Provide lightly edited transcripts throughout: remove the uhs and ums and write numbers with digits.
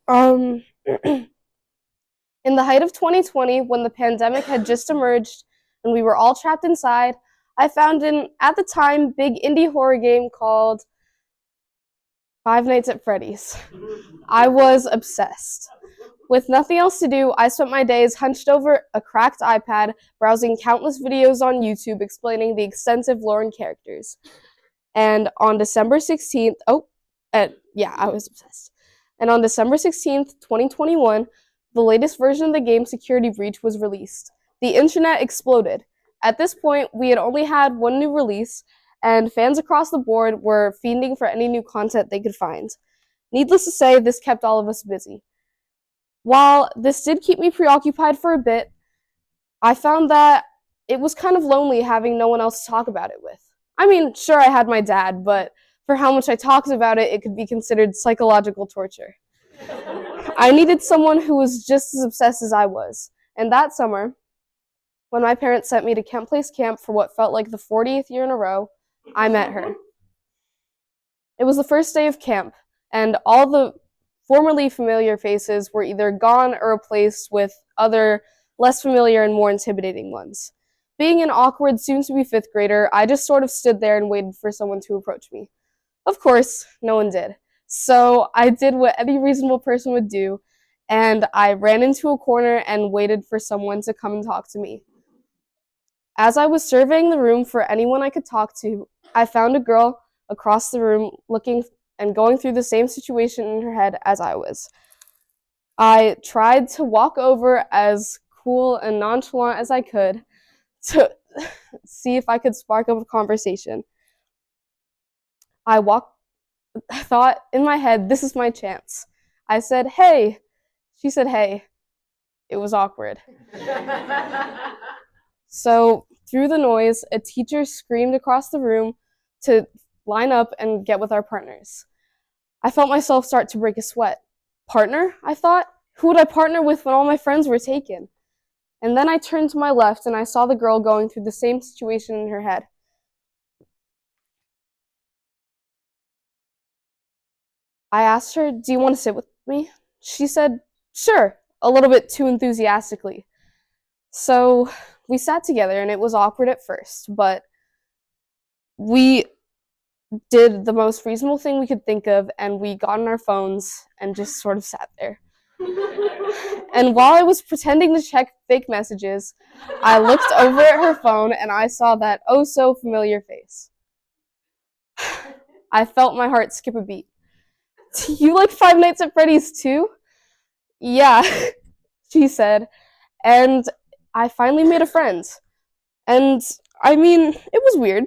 Um, in the height of 2020, when the pandemic had just emerged and we were all trapped inside, I found an, at the time, big indie horror game called Five Nights at Freddy's. I was obsessed. With nothing else to do, I spent my days hunched over a cracked iPad, browsing countless videos on YouTube explaining the extensive lore and characters. And on December 16th, I was obsessed. And on December 16th, 2021, the latest version of the game, Security Breach, was released. The internet exploded. At this point, we had only had one new release, and fans across the board were fiending for any new content they could find. Needless to say, this kept all of us busy. While this did keep me preoccupied for a bit, I found that it was kind of lonely having no one else to talk about it with. I mean, sure, I had my dad, but for how much I talked about it, it could be considered psychological torture. I needed someone who was just as obsessed as I was. And that summer, when my parents sent me to Kent Place Camp for what felt like the 40th year in a row, I met her. It was the first day of camp, and all the formerly familiar faces were either gone or replaced with other, less familiar and more intimidating ones. Being an awkward, soon-to-be fifth grader, I just sort of stood there and waited for someone to approach me. Of course, no one did. So I did what any reasonable person would do, and I ran into a corner and waited for someone to come and talk to me. As I was surveying the room for anyone I could talk to, I found a girl across the room looking and going through the same situation in her head as I was. I tried to walk over as cool and nonchalant as I could to see if I could spark up a conversation. I thought in my head, this is my chance. I said, "Hey." She said, "Hey." It was awkward. So, through the noise, a teacher screamed across the room to line up and get with our partners. I felt myself start to break a sweat. Partner? I thought. Who would I partner with when all my friends were taken? And then I turned to my left and I saw the girl going through the same situation in her head. I asked her, "Do you want to sit with me?" She said, "Sure," a little bit too enthusiastically. So we sat together and it was awkward at first, but we did the most reasonable thing we could think of, and we got on our phones and just sort of sat there. And while I was pretending to check fake messages, I looked over at her phone and I saw that oh so familiar face. I felt my heart skip a beat. "Do you like Five Nights at Freddy's too?" "Yeah," she said. And I finally made a friend. And I mean, it was weird.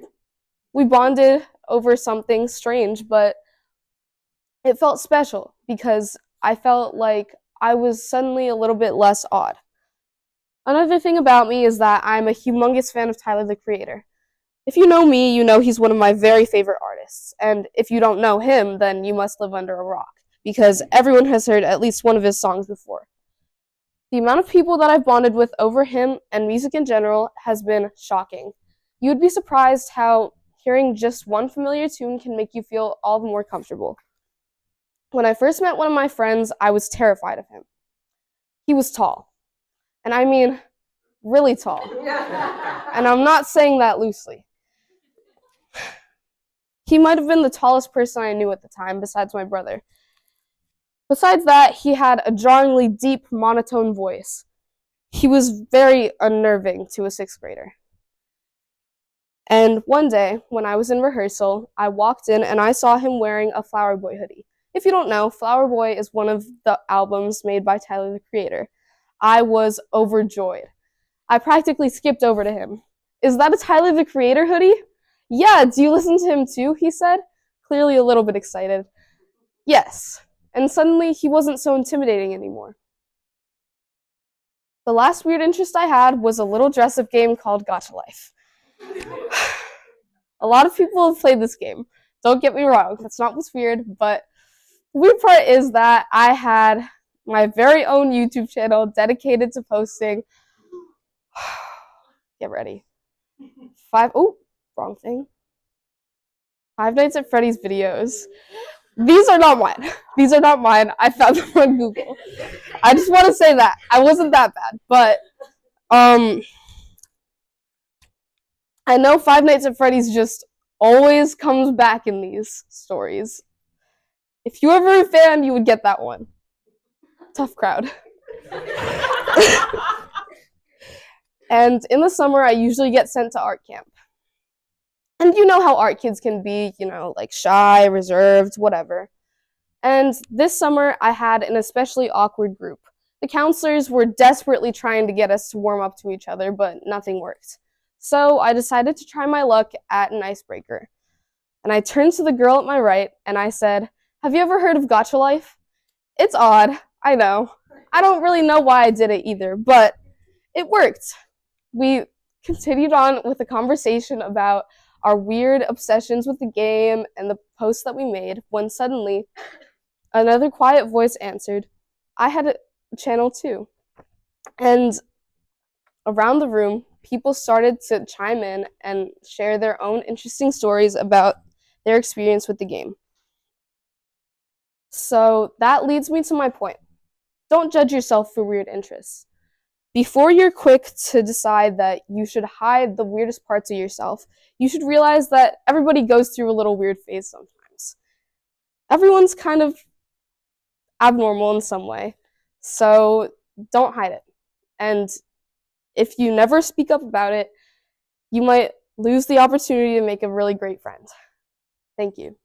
We bonded over something strange, but it felt special because I felt like I was suddenly a little bit less odd. Another thing about me is that I'm a humongous fan of Tyler the Creator. If you know me, you know he's one of my very favorite artists. And if you don't know him, then you must live under a rock, because everyone has heard at least one of his songs before. The amount of people that I've bonded with over him and music in general has been shocking. You would be surprised how hearing just one familiar tune can make you feel all the more comfortable. When I first met one of my friends, I was terrified of him. He was tall. And I mean, really tall. And I'm not saying that loosely. He might have been the tallest person I knew at the time, besides my brother. Besides that, he had a jarringly deep, monotone voice. He was very unnerving to a sixth grader. And one day, when I was in rehearsal, I walked in and I saw him wearing a Flower Boy hoodie. If you don't know, Flower Boy is one of the albums made by Tyler the Creator. I was overjoyed. I practically skipped over to him. "Is that a Tyler the Creator hoodie?" "Yeah, do you listen to him too?" he said, clearly a little bit excited. "Yes." And suddenly he wasn't so intimidating anymore. The last weird interest I had was a little dress-up game called Gacha Life. A lot of people have played this game. Don't get me wrong, that's not what's weird, but the weird part is that I had my very own YouTube channel dedicated to posting get ready. Wrong thing. Five Nights at Freddy's videos. These are not mine. These are not mine. I found them on Google. I just want to say that I wasn't that bad, but I know Five Nights at Freddy's just always comes back in these stories. If you were a fan, you would get that one. Tough crowd. And in the summer, I usually get sent to art camp. And you know how art kids can be, like shy, reserved, whatever. And this summer, I had an especially awkward group. The counselors were desperately trying to get us to warm up to each other, but nothing worked. So I decided to try my luck at an icebreaker. And I turned to the girl at my right and I said, "Have you ever heard of Gacha Life?" It's odd, I know. I don't really know why I did it either, but it worked. We continued on with a conversation about our weird obsessions with the game and the posts that we made when suddenly another quiet voice answered, "I had a channel too." And around the room, people started to chime in and share their own interesting stories about their experience with the game. So that leads me to my point. Don't judge yourself for weird interests. Before you're quick to decide that you should hide the weirdest parts of yourself, you should realize that everybody goes through a little weird phase sometimes. Everyone's kind of abnormal in some way, so don't hide it. And if you never speak up about it, you might lose the opportunity to make a really great friend. Thank you.